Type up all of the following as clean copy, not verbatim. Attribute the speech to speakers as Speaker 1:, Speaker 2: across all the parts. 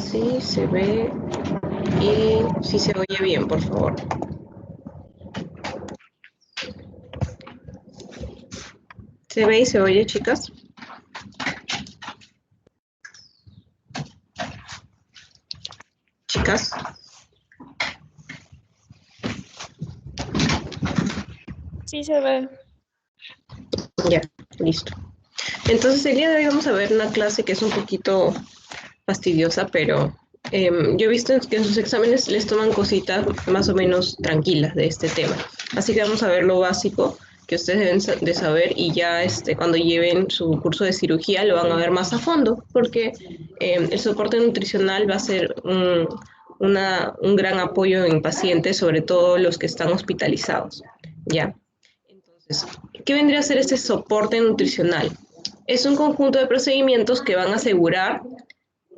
Speaker 1: si se ve y si se oye bien, por favor. ¿Se ve y se oye, chicas? Chicas.
Speaker 2: Sí se ve.
Speaker 1: Ya, listo. Entonces el día de hoy vamos a ver una clase que es un poquito fastidiosa, pero yo he visto que en sus exámenes les toman cositas más o menos tranquilas de este tema. Así que vamos a ver lo básico que ustedes deben de saber y ya cuando lleven su curso de cirugía lo van a ver más a fondo, porque el soporte nutricional va a ser un gran apoyo en pacientes, sobre todo los que están hospitalizados. ¿Ya? Entonces, ¿qué vendría a ser este soporte nutricional? Es un conjunto de procedimientos que van a asegurar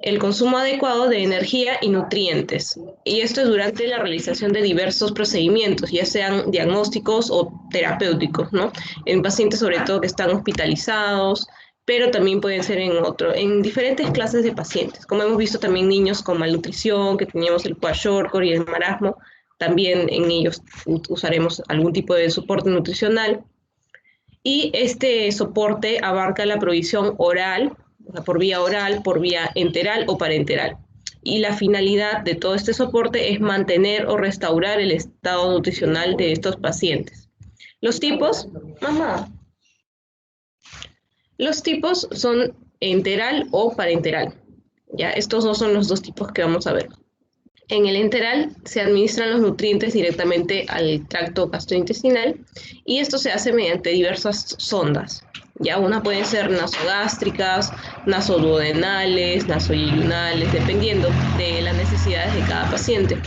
Speaker 1: el consumo adecuado de energía y nutrientes. Y esto es durante la realización de diversos procedimientos, ya sean diagnósticos o terapéuticos, ¿no? En pacientes sobre todo que están hospitalizados, pero también pueden ser en diferentes clases de pacientes. Como hemos visto también niños con malnutrición, que teníamos el kwashiorkor y el marasmo, también en ellos usaremos algún tipo de soporte nutricional. Y este soporte abarca la provisión oral, o sea, por vía oral, por vía enteral o parenteral. Y la finalidad de todo este soporte es mantener o restaurar el estado nutricional de estos pacientes. Los tipos, mamá, los tipos son enteral o parenteral. Ya, estos dos son los dos tipos que vamos a ver. En el enteral se administran los nutrientes directamente al tracto gastrointestinal y esto se hace mediante diversas sondas. Ya unas pueden ser nasogástricas, nasoduodenales, nasoyeyunales, dependiendo de las necesidades de cada paciente.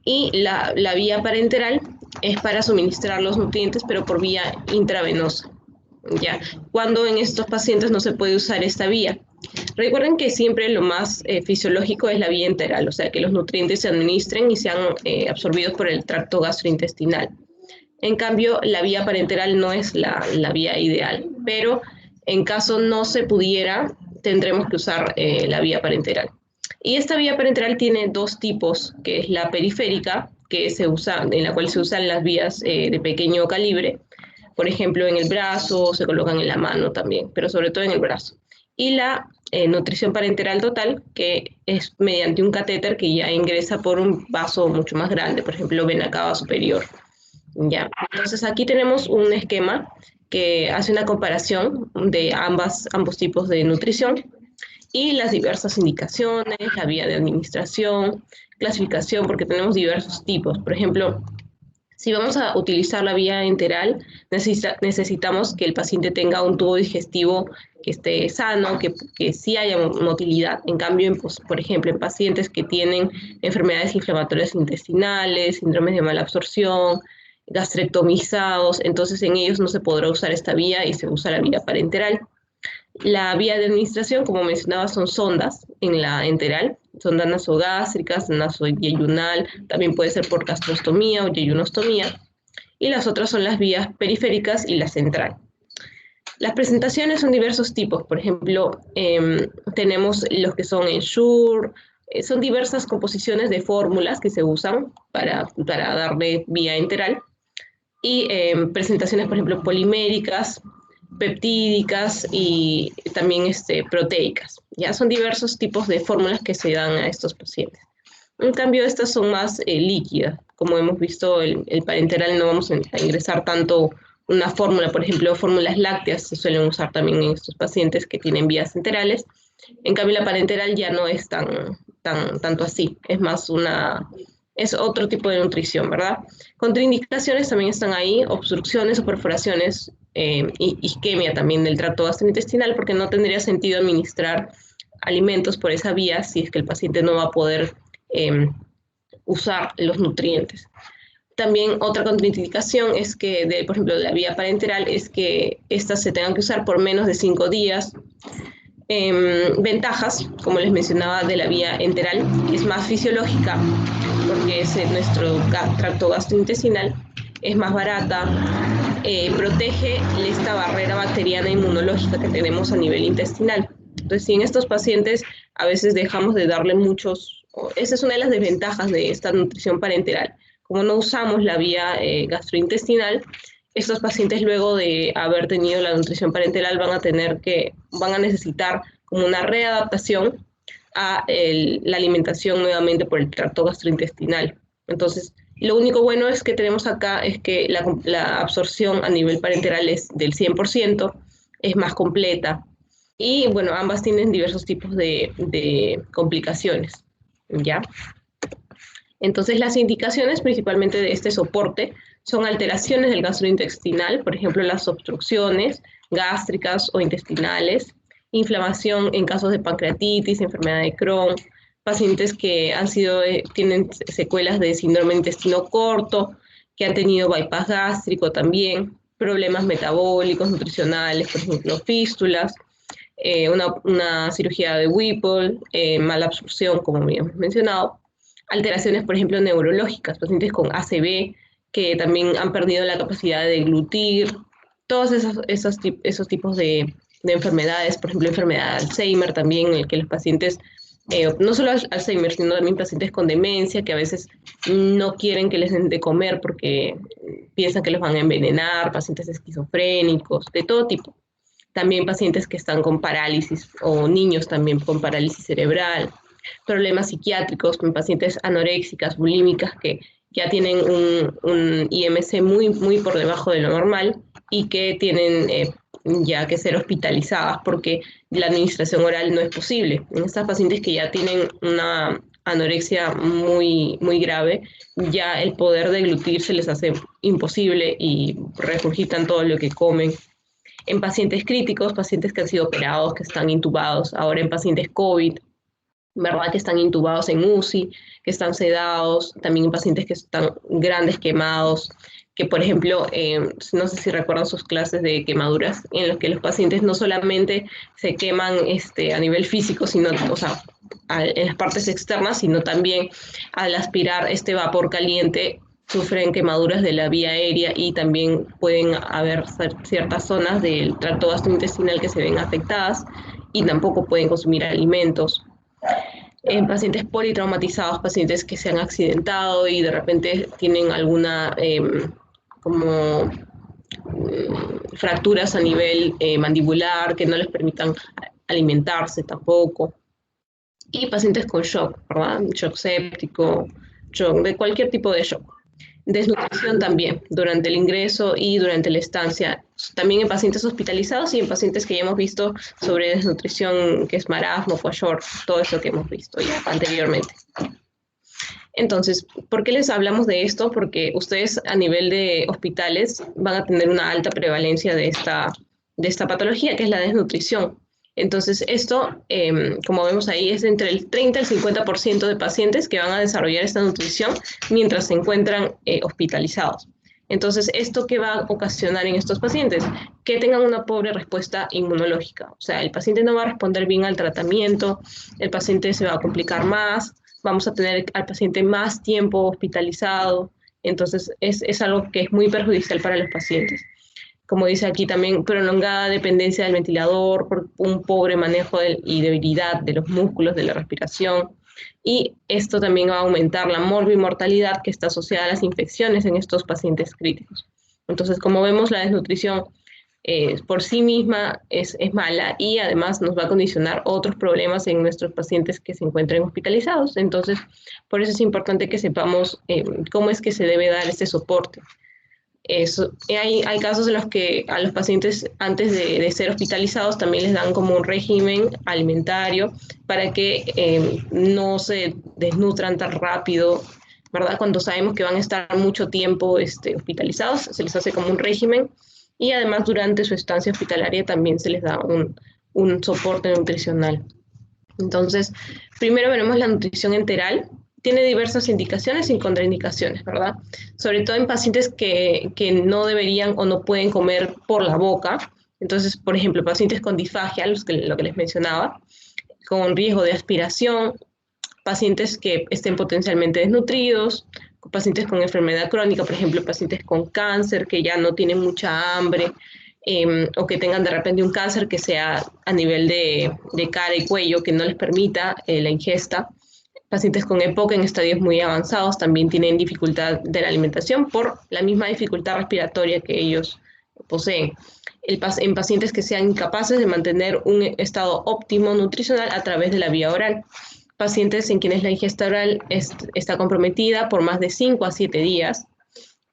Speaker 1: Y la vía parenteral es para suministrar los nutrientes, pero por vía intravenosa. Ya, cuando en estos pacientes no se puede usar esta vía. Recuerden que siempre lo más fisiológico es la vía enteral, o sea, que los nutrientes se administren y sean absorbidos por el tracto gastrointestinal. En cambio, la vía parenteral no es la vía ideal, pero en caso no se pudiera, tendremos que usar la vía parenteral. Y esta vía parenteral tiene dos tipos, que es la periférica, que se usa, en la cual se usan las vías de pequeño calibre, por ejemplo, en el brazo, se colocan en la mano también, pero sobre todo en el brazo. Y la nutrición parenteral total, que es mediante un catéter que ya ingresa por un vaso mucho más grande, por ejemplo, vena cava superior. ¿Ya? Entonces aquí tenemos un esquema que hace una comparación de ambos tipos de nutrición y las diversas indicaciones, la vía de administración, clasificación, porque tenemos diversos tipos. Por ejemplo, si vamos a utilizar la vía enteral, necesitamos que el paciente tenga un tubo digestivo que esté sano, que sí haya motilidad. En cambio, por ejemplo, en pacientes que tienen enfermedades inflamatorias intestinales, síndromes de mala absorción, gastrectomizados, entonces en ellos no se podrá usar esta vía y se usa la vía parenteral. La vía de administración, como mencionaba, son sondas en la enteral, sondas nasogástricas, nasoyeyunal, también puede ser por gastrostomía o yeyunostomía, y las otras son las vías periféricas y la central. Las presentaciones son diversos tipos, por ejemplo, tenemos los que son Ensure, son diversas composiciones de fórmulas que se usan para darle vía enteral, y presentaciones, por ejemplo, poliméricas, peptídicas y también proteicas. Ya son diversos tipos de fórmulas que se dan a estos pacientes. En cambio, estas son más líquidas. Como hemos visto, el parenteral no vamos a ingresar tanto una fórmula, por ejemplo, fórmulas lácteas se suelen usar también en estos pacientes que tienen vías enterales. En cambio, la parenteral ya no es tanto así, es otro tipo de nutrición, ¿verdad? Contraindicaciones también están ahí, obstrucciones o perforaciones, isquemia también del tracto gastrointestinal, porque no tendría sentido administrar alimentos por esa vía si es que el paciente no va a poder usar los nutrientes. También otra contraindicación es que, por ejemplo, de la vía parenteral es que estas se tengan que usar por menos de 5 días. Ventajas, como les mencionaba, de la vía enteral, es más fisiológica porque nuestro tracto gastrointestinal es más barata, protege esta barrera bacteriana inmunológica que tenemos a nivel intestinal. Entonces, si en estos pacientes a veces dejamos de darle esa es una de las desventajas de esta nutrición parenteral. Como no usamos la vía gastrointestinal, estos pacientes luego de haber tenido la nutrición parenteral van a necesitar como una readaptación a la alimentación nuevamente por el tracto gastrointestinal. Entonces, lo único bueno es que tenemos acá es que la absorción a nivel parenteral es del 100%, es más completa. Y bueno, ambas tienen diversos tipos de complicaciones, ¿ya? Entonces, las indicaciones principalmente de este soporte son alteraciones del gastrointestinal, por ejemplo, las obstrucciones gástricas o intestinales, inflamación en casos de pancreatitis, enfermedad de Crohn, pacientes que tienen secuelas de síndrome de intestino corto, que han tenido bypass gástrico también, problemas metabólicos, nutricionales, por ejemplo, fístulas, una cirugía de Whipple, mala absorción, como habíamos mencionado, alteraciones, por ejemplo, neurológicas, pacientes con ACV, que también han perdido la capacidad de deglutir, todos esos tipos de enfermedades, por ejemplo, enfermedad de Alzheimer también, en el que los pacientes, no solo Alzheimer, sino también pacientes con demencia, que a veces no quieren que les den de comer porque piensan que los van a envenenar, pacientes esquizofrénicos, de todo tipo. También pacientes que están con parálisis o niños también con parálisis cerebral, problemas psiquiátricos con pacientes anoréxicas, bulímicas que ya tienen un IMC muy por debajo de lo normal y que tienen ya que ser hospitalizadas porque la administración oral no es posible. En estas pacientes que ya tienen una anorexia muy grave, ya el poder deglutir se les hace imposible y regurgitan todo lo que comen. En pacientes críticos, pacientes que han sido operados, que están intubados, ahora en pacientes COVID, ¿verdad? Que están intubados en UCI, que están sedados, también en pacientes que están grandes, quemados, que por ejemplo, no sé si recuerdan sus clases de quemaduras, en los que los pacientes no solamente se queman a nivel físico, sino, o sea, en las partes externas, sino también al aspirar este vapor caliente sufren quemaduras de la vía aérea y también pueden haber ciertas zonas del tracto gastrointestinal que se ven afectadas y tampoco pueden consumir alimentos. En pacientes politraumatizados, pacientes que se han accidentado y de repente tienen alguna como fracturas a nivel mandibular que no les permitan alimentarse tampoco. Y pacientes con shock, ¿verdad? Shock séptico, shock de cualquier tipo de shock. Desnutrición también, durante el ingreso y durante la estancia, también en pacientes hospitalizados y en pacientes que ya hemos visto sobre desnutrición, que es marasmo, kwashiorkor, todo eso que hemos visto ya anteriormente. Entonces, ¿por qué les hablamos de esto? Porque ustedes a nivel de hospitales van a tener una alta prevalencia de esta patología, que es la desnutrición. Entonces, esto, como vemos ahí, es entre el 30 y el 50% de pacientes que van a desarrollar esta nutrición mientras se encuentran hospitalizados. Entonces, ¿esto qué va a ocasionar en estos pacientes? Que tengan una pobre respuesta inmunológica. O sea, el paciente no va a responder bien al tratamiento, el paciente se va a complicar más, vamos a tener al paciente más tiempo hospitalizado. Entonces, es algo que es muy perjudicial para los pacientes. Como dice aquí también, prolongada dependencia del ventilador, por un pobre manejo y debilidad de los músculos de la respiración. Y esto también va a aumentar la morbimortalidad que está asociada a las infecciones en estos pacientes críticos. Entonces, como vemos, la desnutrición por sí misma es mala y además nos va a condicionar otros problemas en nuestros pacientes que se encuentren hospitalizados. Entonces, por eso es importante que sepamos cómo es que se debe dar este soporte. Hay casos en los que a los pacientes antes de ser hospitalizados también les dan como un régimen alimentario para que no se desnutran tan rápido, ¿verdad? Cuando sabemos que van a estar mucho tiempo hospitalizados, se les hace como un régimen y además durante su estancia hospitalaria también se les da un soporte nutricional. Entonces, primero veremos la nutrición enteral. Tiene diversas indicaciones y contraindicaciones, ¿verdad? Sobre todo en pacientes que no deberían o no pueden comer por la boca. Entonces, por ejemplo, pacientes con disfagia, lo que les mencionaba, con riesgo de aspiración, pacientes que estén potencialmente desnutridos, pacientes con enfermedad crónica, por ejemplo, pacientes con cáncer que ya no tienen mucha hambre, o que tengan de repente un cáncer que sea a nivel de cara y cuello, que no les permita la ingesta. Pacientes con EPOC en estadios muy avanzados también tienen dificultad de la alimentación por la misma dificultad respiratoria que ellos poseen. En pacientes que sean incapaces de mantener un estado óptimo nutricional a través de la vía oral. Pacientes en quienes la ingesta oral está comprometida por más de 5 a 7 días.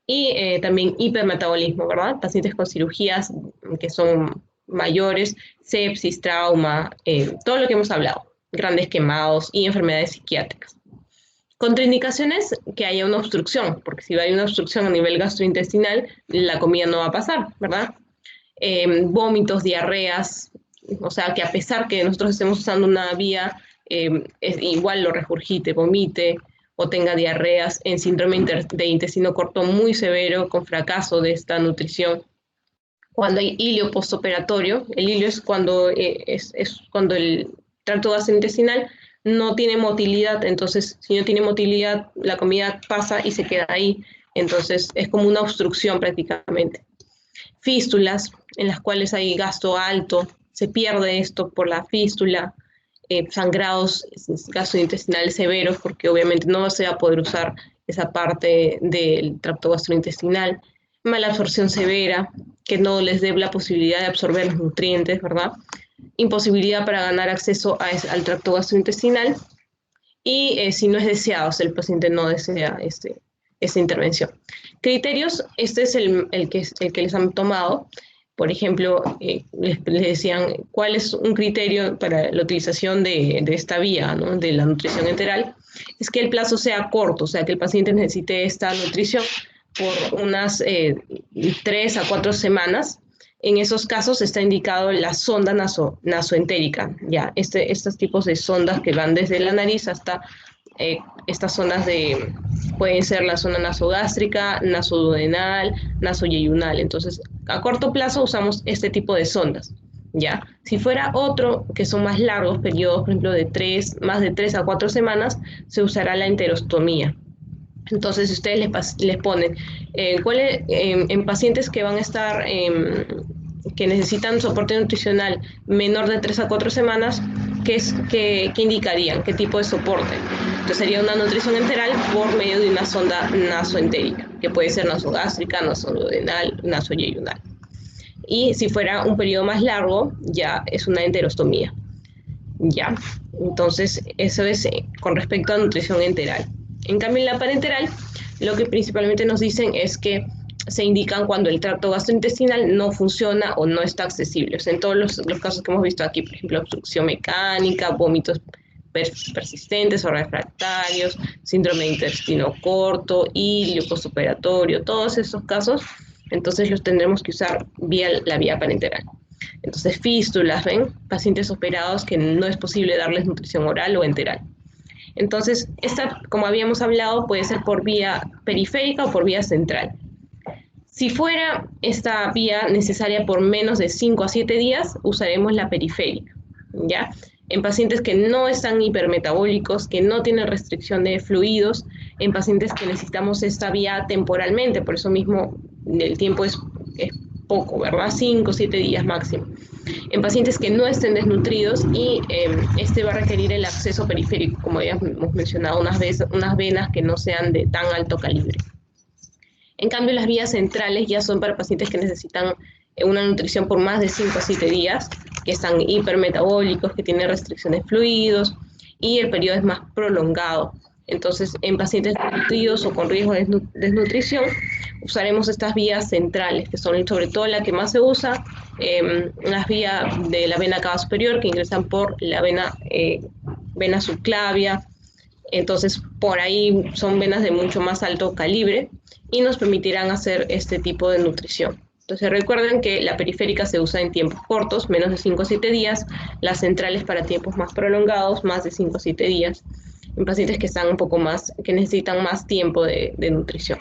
Speaker 1: Y también hipermetabolismo, ¿verdad? Pacientes con cirugías que son mayores, sepsis, trauma, todo lo que hemos hablado, grandes quemados y enfermedades psiquiátricas. Contraindicaciones, que haya una obstrucción, porque si hay una obstrucción a nivel gastrointestinal, la comida no va a pasar, ¿verdad? Vómitos, diarreas, o sea, que a pesar que nosotros estemos usando una vía, igual lo regurgite, vomite, o tenga diarreas en síndrome de intestino corto muy severo con fracaso de esta nutrición. Cuando hay hilio postoperatorio, el hilio es cuando, es cuando el tracto gastrointestinal no tiene motilidad, entonces si no tiene motilidad la comida pasa y se queda ahí, entonces es como una obstrucción prácticamente. Fístulas, en las cuales hay gasto alto, se pierde esto por la fístula, sangrados gastrointestinales severos, porque obviamente no se va a poder usar esa parte del tracto gastrointestinal, mala absorción severa, que no les dé la posibilidad de absorber los nutrientes, ¿verdad? Imposibilidad para ganar acceso al tracto gastrointestinal y si no es deseado, o sea, el paciente no desea esta intervención. Criterios, este es el que les han tomado. Por ejemplo, les decían cuál es un criterio para la utilización de esta vía, ¿no? De la nutrición enteral, es que el plazo sea corto, o sea, que el paciente necesite esta nutrición por unas 3 a 4 semanas. En esos casos está indicado la sonda nasoentérica, ya, estos tipos de sondas que van desde la nariz hasta estas zonas pueden ser la zona nasogástrica, nasoduodenal, nasoyeyunal. Entonces, a corto plazo usamos este tipo de sondas, ¿ya? Si fuera otro, que son más largos periodos, por ejemplo, más de 3 a 4 semanas, se usará la enterostomía. Entonces, si ustedes les ponen, en pacientes que van a estar, que necesitan soporte nutricional menor de 3 a 4 semanas, ¿qué indicarían? ¿Qué tipo de soporte? Entonces sería una nutrición enteral por medio de una sonda nasoentérica, que puede ser nasogástrica, nasoduodenal, nasoyeyunal. Y si fuera un periodo más largo, ya es una enterostomía. Ya, entonces eso es con respecto a nutrición enteral. En cambio, en la parenteral, lo que principalmente nos dicen es que se indican cuando el tracto gastrointestinal no funciona o no está accesible. O sea, en todos los casos que hemos visto aquí, por ejemplo, obstrucción mecánica, vómitos persistentes o refractarios, síndrome de intestino corto, hilio postoperatorio, todos esos casos, entonces los tendremos que usar la vía parenteral. Entonces, fístulas, ¿ven? Pacientes operados que no es posible darles nutrición oral o enteral. Entonces, esta, como habíamos hablado, puede ser por vía periférica o por vía central. Si fuera esta vía necesaria por menos de 5 a 7 días, usaremos la periférica, ¿ya? En pacientes que no están hipermetabólicos, que no tienen restricción de fluidos, en pacientes que necesitamos esta vía temporalmente, por eso mismo el tiempo es poco, ¿verdad? 5 o 7 días máximo. En pacientes que no estén desnutridos y este va a requerir el acceso periférico, como ya hemos mencionado, unas venas que no sean de tan alto calibre. En cambio, las vías centrales ya son para pacientes que necesitan una nutrición por más de 5 a 7 días, que están hipermetabólicos, que tienen restricciones de fluidos y el periodo es más prolongado. Entonces, en pacientes desnutridos o con riesgo de desnutrición, usaremos estas vías centrales, que son sobre todo la que más se usa, las vías de la vena cava superior, que ingresan por la vena subclavia. Entonces, por ahí son venas de mucho más alto calibre y nos permitirán hacer este tipo de nutrición. Entonces, recuerden que la periférica se usa en tiempos cortos, menos de 5 o 7 días, las centrales para tiempos más prolongados, más de 5 o 7 días, en pacientes que están un poco más, que necesitan más tiempo de nutrición.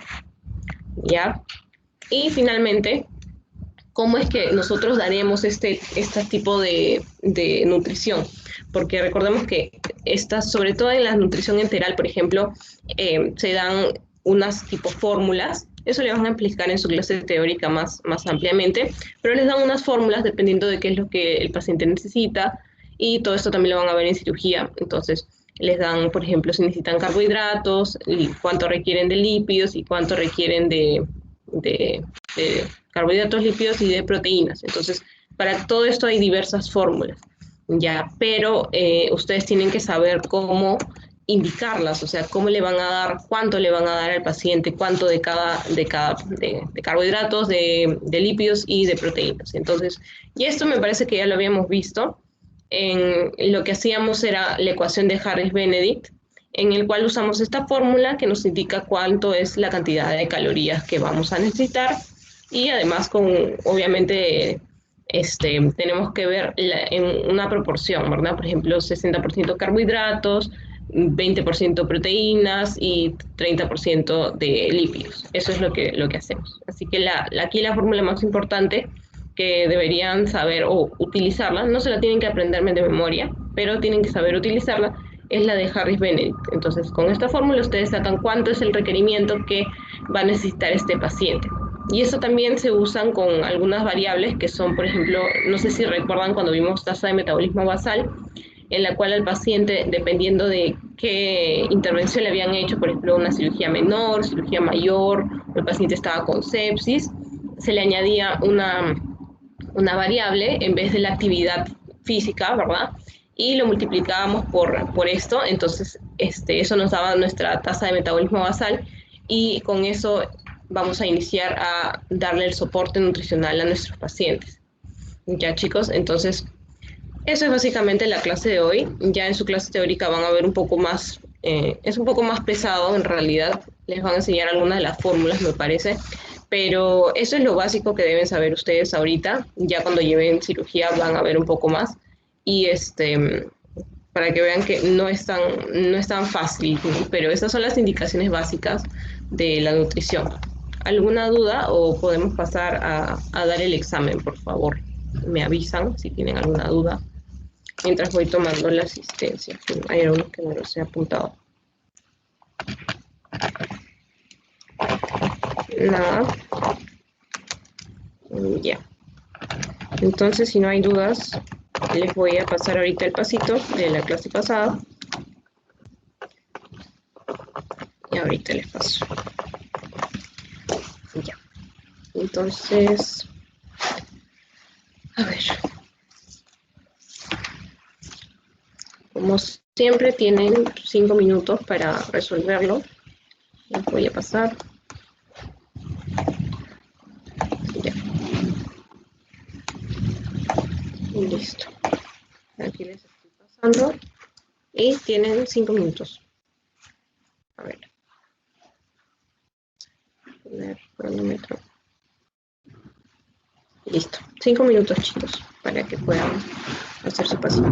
Speaker 1: ¿Ya? Y finalmente, ¿cómo es que nosotros daremos este tipo de nutrición? Porque recordemos que sobre todo en la nutrición enteral, por ejemplo, se dan unas tipo fórmulas Eso le van a explicar en su clase teórica más ampliamente, pero les dan unas fórmulas dependiendo de qué es lo que el paciente necesita y todo esto también lo van a ver en cirugía. Entonces, les dan, por ejemplo, si necesitan carbohidratos, y cuánto requieren de lípidos y cuánto requieren de carbohidratos, lípidos y de proteínas. Entonces, para todo esto hay diversas fórmulas, ya, pero ustedes tienen que saber cómo indicarlas, o sea, cómo le van a dar, cuánto le van a dar al paciente, cuánto de carbohidratos, de lípidos y de proteínas. Entonces, y esto me parece que ya lo habíamos visto. Lo que hacíamos era la ecuación de Harris-Benedict, en el cual usamos esta fórmula que nos indica cuánto es la cantidad de calorías que vamos a necesitar y además obviamente, tenemos que ver en una proporción, ¿verdad? Por ejemplo, 60% carbohidratos, 20% proteínas y 30% de lípidos. Eso es lo que hacemos. Así que aquí la fórmula más importante que deberían saber o utilizarla, no se la tienen que aprender de memoria, pero tienen que saber utilizarla, es la de Harris-Benedict. Entonces, con esta fórmula ustedes sacan cuánto es el requerimiento que va a necesitar este paciente. Y eso también se usan con algunas variables que son, por ejemplo, no sé si recuerdan cuando vimos tasa de metabolismo basal, en la cual al paciente, dependiendo de qué intervención le habían hecho, por ejemplo, una cirugía menor, cirugía mayor, o el paciente estaba con sepsis, se le añadía una variable en vez de la actividad física, ¿verdad? Y lo multiplicábamos por esto, entonces eso nos daba nuestra tasa de metabolismo basal y con eso vamos a iniciar a darle el soporte nutricional a nuestros pacientes. Ya chicos, entonces eso es básicamente la clase de hoy. Ya en su clase teórica van a ver un poco más, es un poco más pesado en realidad. Les van a enseñar algunas de las fórmulas, me parece. Pero eso es lo básico que deben saber ustedes ahorita. Ya cuando lleven cirugía van a ver un poco más. Y para que vean que no es tan fácil, ¿no? Pero esas son las indicaciones básicas de la nutrición. ¿Alguna duda o podemos pasar a dar el examen, por favor? Me avisan si tienen alguna duda mientras voy tomando la asistencia. Hay algunos que no los he apuntado. Nada. Ya. Entonces, si no hay dudas, les voy a pasar ahorita el pasito de la clase pasada. Y ahorita les paso. Ya. Entonces, a ver. Como siempre, tienen 5 minutos para resolverlo. Les voy a pasar. Ya. Y listo. Aquí les estoy pasando. Y tienen 5 minutos. A ver. Poner cronómetro. Listo. 5 minutos, chicos, para que puedan hacer su pasito.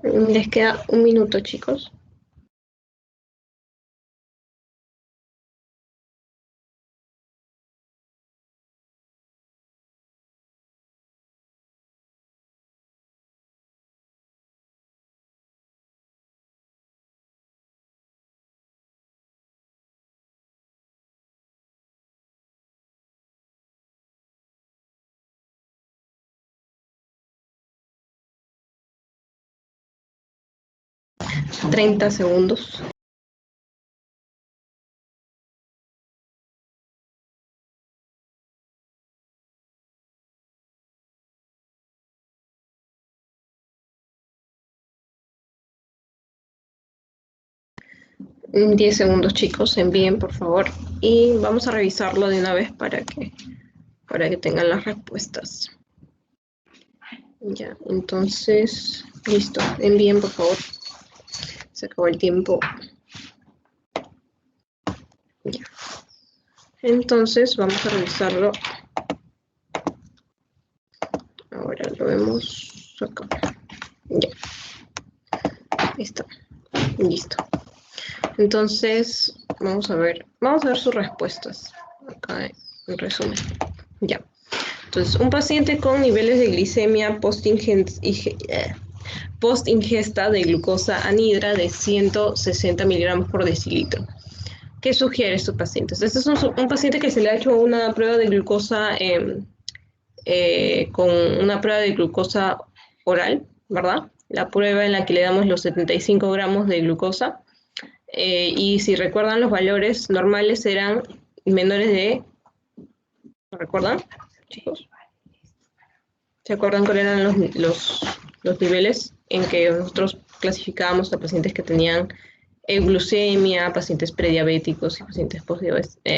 Speaker 1: Les queda un minuto, chicos. Treinta segundos. En 10 segundos, chicos, envíen, por favor. Y vamos a revisarlo de una vez para que tengan las respuestas. Ya, entonces, listo. Envíen, por favor. Se acabó el tiempo. Ya. Entonces, vamos a revisarlo. Ahora lo vemos acá. Ya. Listo. Listo. Entonces, vamos a ver sus respuestas. Acá en resumen. Ya. Entonces, un paciente con niveles de glicemia post-ingesta de glucosa anhidra de 160 miligramos por decilitro. ¿Qué sugiere estos pacientes? Este es un paciente que se le ha hecho una prueba de glucosa con una prueba de glucosa oral, ¿verdad? La prueba en la que le damos los 75 gramos de glucosa. Y si recuerdan, los valores normales eran menores de... ¿Lo recuerdan, chicos? ¿Se acuerdan cuáles eran los niveles en que nosotros clasificábamos a pacientes que tenían glucemia, pacientes prediabéticos y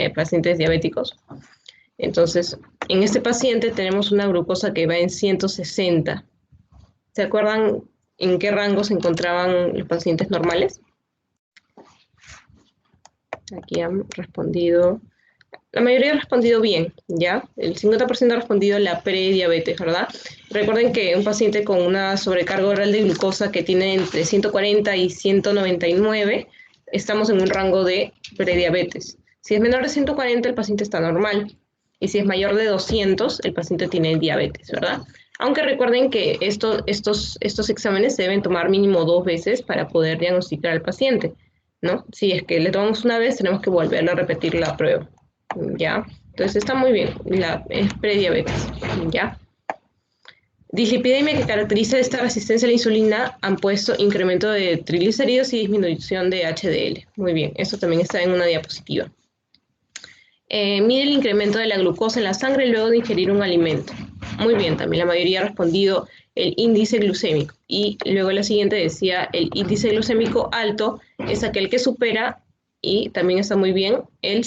Speaker 1: pacientes diabéticos? Entonces, en este paciente tenemos una glucosa que va en 160. ¿Se acuerdan en qué rango se encontraban los pacientes normales? Aquí han respondido... La mayoría ha respondido bien, ¿ya? El 50% ha respondido la prediabetes, ¿verdad? Recuerden que un paciente con una sobrecarga oral de glucosa que tiene entre 140 y 199, estamos en un rango de prediabetes. Si es menor de 140, el paciente está normal. Y si es mayor de 200, el paciente tiene diabetes, ¿verdad? Aunque recuerden que estos exámenes se deben tomar mínimo 2 veces para poder diagnosticar al paciente, ¿no? Si es que le tomamos una vez, tenemos que volverle a repetir la prueba. ¿Ya? Entonces está muy bien, es prediabetes, ¿ya? Dislipidemia que caracteriza esta resistencia a la insulina han puesto incremento de triglicéridos y disminución de HDL. Muy bien, eso también está en una diapositiva. Mide el incremento de la glucosa en la sangre luego de ingerir un alimento. Muy bien, también la mayoría ha respondido el índice glucémico. Y luego la siguiente decía el índice glucémico alto es aquel que supera, y también está muy bien, el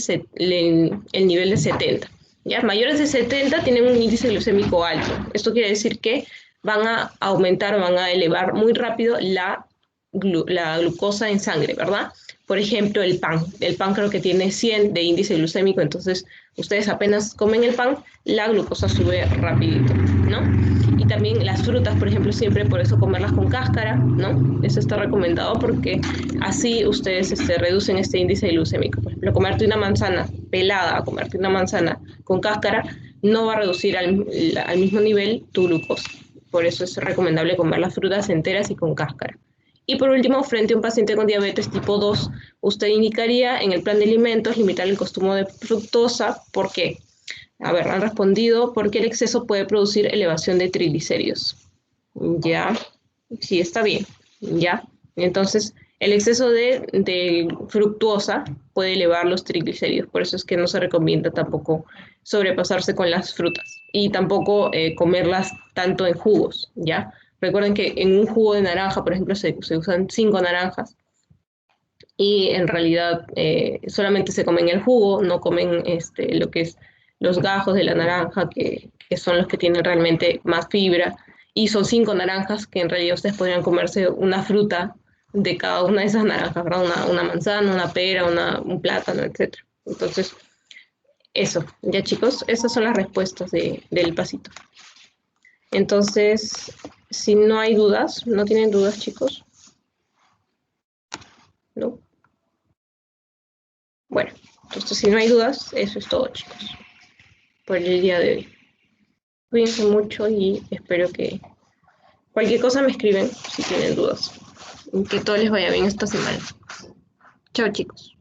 Speaker 1: nivel de 70. ¿Ya? Mayores de 70 tienen un índice glucémico alto. Esto quiere decir que van a aumentar o van a elevar muy rápido la glucosa en sangre, ¿verdad? Por ejemplo, el pan. El pan creo que tiene 100 de índice glucémico, entonces ustedes apenas comen el pan, la glucosa sube rapidito, ¿no? Y también las frutas, por ejemplo, siempre por eso comerlas con cáscara, ¿no? Eso está recomendado porque así ustedes reducen este índice glucémico. Por ejemplo, comerte una manzana pelada a comerte una manzana con cáscara no va a reducir al mismo nivel tu glucosa. Por eso es recomendable comer las frutas enteras y con cáscara. Y por último, frente a un paciente con diabetes tipo 2, usted indicaría en el plan de alimentos limitar el consumo de fructosa. ¿Por qué? A ver, han respondido porque el exceso puede producir elevación de triglicéridos. Ya, sí, está bien. Ya, entonces el exceso de fructosa puede elevar los triglicéridos. Por eso es que no se recomienda tampoco sobrepasarse con las frutas y tampoco comerlas tanto en jugos, ¿ya? Recuerden que en un jugo de naranja, por ejemplo, se usan 5 naranjas y en realidad solamente se comen el jugo, no comen lo que es los gajos de la naranja, que son los que tienen realmente más fibra, y son 5 naranjas que en realidad ustedes podrían comerse una fruta de cada una de esas naranjas, ¿verdad? Una manzana, una pera, un plátano, etc. Entonces, eso, ya chicos, esas son las respuestas del pasito. Entonces, si no hay dudas, ¿no tienen dudas, chicos? ¿No? Bueno, entonces si no hay dudas, eso es todo, chicos, por el día de hoy. Cuídense mucho y espero que cualquier cosa me escriben si tienen dudas. Y que todo les vaya bien esta semana. Chao, chicos.